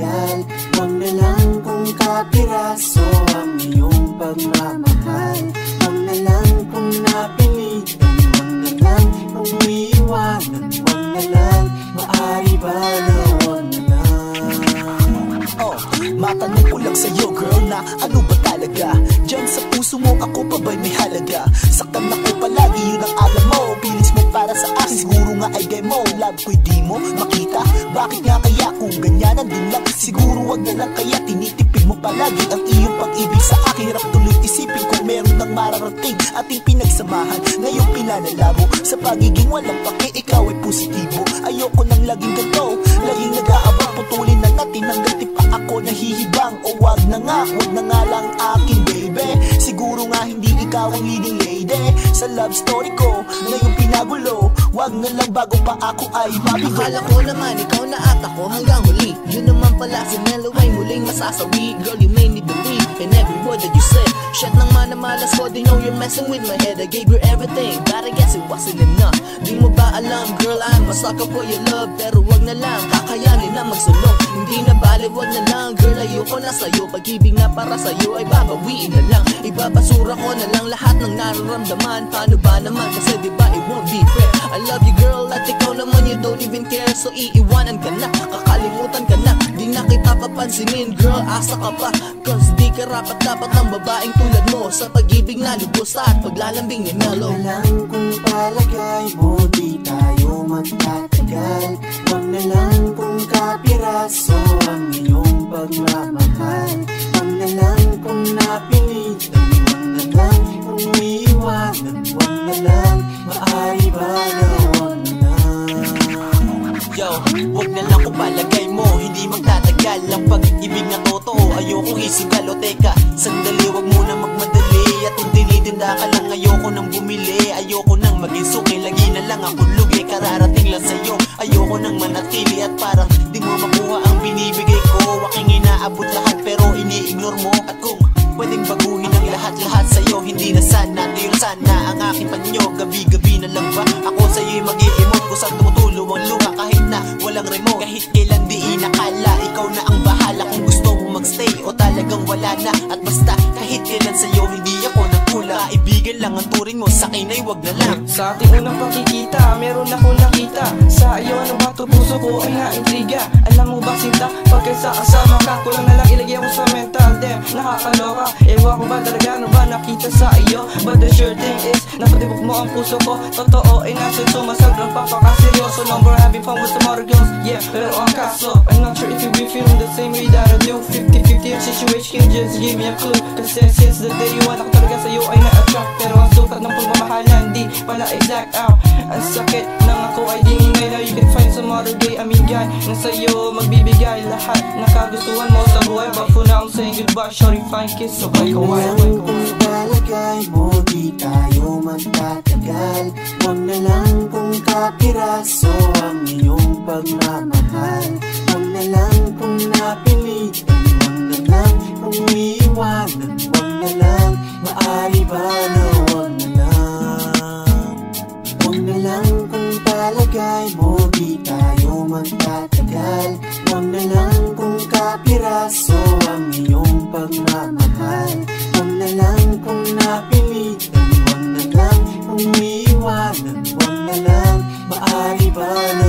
magtatagal. Huwag na lang kung kapiraso ang iyong pagmamahal. Huwag na lang kung napilitan. Huwag na lang kung iiwanan. Huwag na lang, maaari ba na huwag na lang. Matanong ko lang sa'yo girl na ano ba talaga? Diyan sa puso mo ako pa ba'y may halaga? Saktan ako palagi, yun ang alam mo. Feelings mo para sa akin, siguro nga ay gay mo. Love ko'y di mo makita, bakit nga kaya kung ganyanan din lang? Siguro wag na lang kaya tinitipid mo palagi ang iyong pag-ibig sa akin. Hirap tuloy isipin kung meron ng mararating ating pinagsamahan. Ngayong pinanalabo sa pagiging walang pake, ikaw ay positibo. Ayoko nang laging ganito, laging nag-aabang. Putulin na natin hanggang di pa ako nahihibang. O wag na nga lang akin baby. Siguro nga hindi ikaw ang leading lady sa love story ko ngayong pinagulo. Wag na lang bago pa ako ay mabigo. Akala ko naman ikaw na at ako hanggang huli. Yun naman pala si Melo ay muling masasawi. Girl, you made me believe in every word that you said. Shit nang manamalas ko, they know you're messing with my head. I gave you everything, but I guess it wasn't enough. Di mo ba alam, girl, I'm a sucker for your love. Pero wag na lang, kakayanin na magsulong. Hindi na bali, wag na lang, girl, ayoko na sa'yo. Pag-ibig na para sa'yo ay babawiin na lang. Ibabasura ko na lang lahat ng nararamdaman. Paano ba naman, kasi diba it won't be fair. I love you girl, at ikaw naman you don't even care. So iiwanan ka na, kakalimutan ka na. Di na kita papansinin, girl, asa ka pa. Cause di ka rapat dapat ng babaeng tulad mo. Sa pag-ibig na lubos at paglalambing ni Melo. Huwag na lang kung palagay mo di tayo magtatagal. Huwag na lang kung kapiraso ang iyong pagmamahal. Huwag na lang kung napilitan. Huwag na lang kung iiwanan. Huwag na lang, maaari ba na huwag na lang. Yo, wag na lang kung palagay mo hindi magtatagal ang pag-ibig na totoo. Ayokong isigal o teka, sandali wag muna magmadali. At kung tinitinda ka lang ayoko nang bumili. Ayoko nang maging suki, lagi na lang akong lugi. Kararating lang sa'yo, ayoko nang manatili. At parang di mo makuha ang binibigay ko. Aking inaabot lahat pero ini-ignore mo. At kung pwedeng baguhin ang lahat-lahat sa'yo, hindi na sana, yun sana ang aking panyo. Gabi-gabi na lang ba ako sa'yo'y mag-i-emote? Kung saan tumutulo ang luha kahit na walang remote. Kahit kailan di inakala, ikaw na ang bahala. Kung gusto mo magstay o talagang wala na. At basta kahit kailan sa'yo hindi ako nagkula. Kaibigan lang ang turing mo, sa'kin ay wag na lang. Sa ating unang pagkikita, meron akong nakita. Sa iyo ano ba to, puso ko ay naintriga. Alam mo ba sinta, pagkasa kasama ka, kulang na lang ilagay ako sa mental. Damn, nakakaloka, ewan ko ba talaga ano ba nakita sa iyo. But the sure thing is, napatibok mo ang puso ko. Totoo ay nasa sumasagrang papakaseryoso. Number having fun with some other girls, yeah, pero ang kaso I'm not sure if you be feeling the same way that I do. 50-50 ang situation, just give me a clue. Kasi since the day one, ako talaga sa'yo ay na-attract. Pero ang sukat ng pagmamahalan, di pala exact out. Ang sakit ng ako ay dininay. Now you can find some other gay amigay na sa'yo magbibigay lahat na kagustuhan mo sa buhay. But for now I'm saying goodbye, shorty, fine kiss, so bye kawaii. Kung palagay mo di tayo magtatagal. Huwag na lang kung kapiraso ang iyong pagmamahal. Huwag na lang kung napilitan. Huwag na lang kung iiwanan. Huwag na lang, maaari ba na huwag na lang. Huwag na lang kung palagay mo di tayo magtatagal. Huwag na lang kung kapiraso ang iyong pagmamahal. Huwag na lang kung napilitan. Huwag na lang kung iiwanan. Huwag na lang, maaari ba na